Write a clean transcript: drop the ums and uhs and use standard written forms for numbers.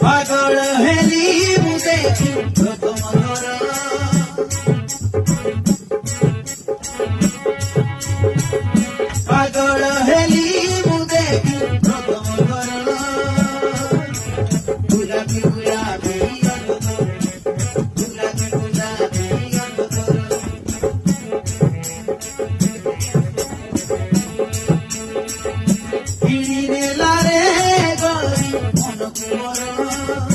पागल हेली मु देखी प्रथम थर पागल हेली मु देखी प्रथम थर गुलाबी गुलाबी गुलाबी गुलाबी हिड़ी नेला रे गरी मन कुमर